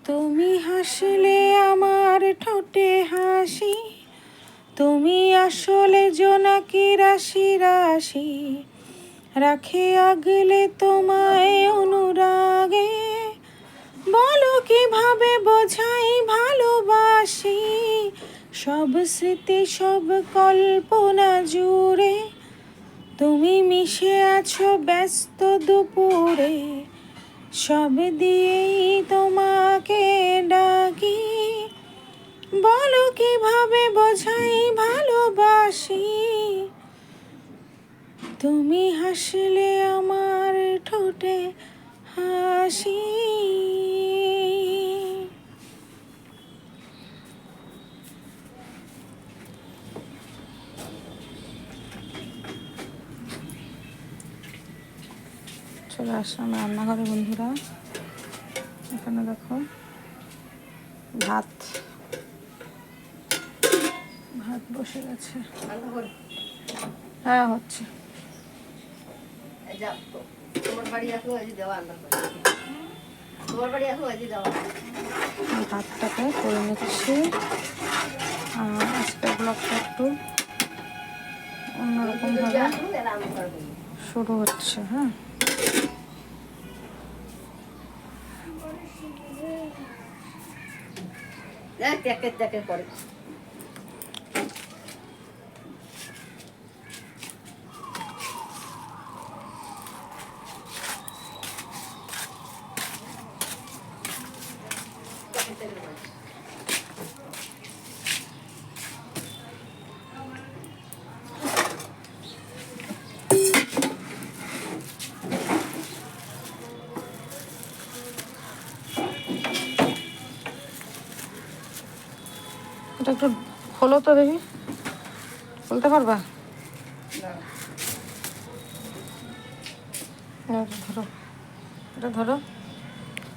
তুমি হাসলে আমার ঠোঁটে হাসি, তুমি আসলে জোনাকি রাশি রাশি, রাখে আগলে তোমায় অনুরাগে। বলো কিভাবে বোঝাই ভালোবাসি, সব স্মৃতি সব কল্পনা জুড়ে তুমি মিশে আছো ব্যস্ত দুপুরে। সব দিয়েই তোমাকে ডাকি, বলো কিভাবে বোঝাই ভালোবাসি, তুমি হাসলে আমার ঠোঁটে হাসি। চলে আসলাম রান্নাঘরে বন্ধুরা। এখানে দেখো ভাত বসে গেছে। হ্যাঁ হচ্ছে। ভাতটাকে করে নিচ্ছি। আজকের ব্লগটা একটু অন্যরকম ভাবে শুরু হচ্ছে। হ্যাঁ, করে এটা একটু খোলো তো দেখি, খুলতে পারবা? ধরো, এটা ধরো।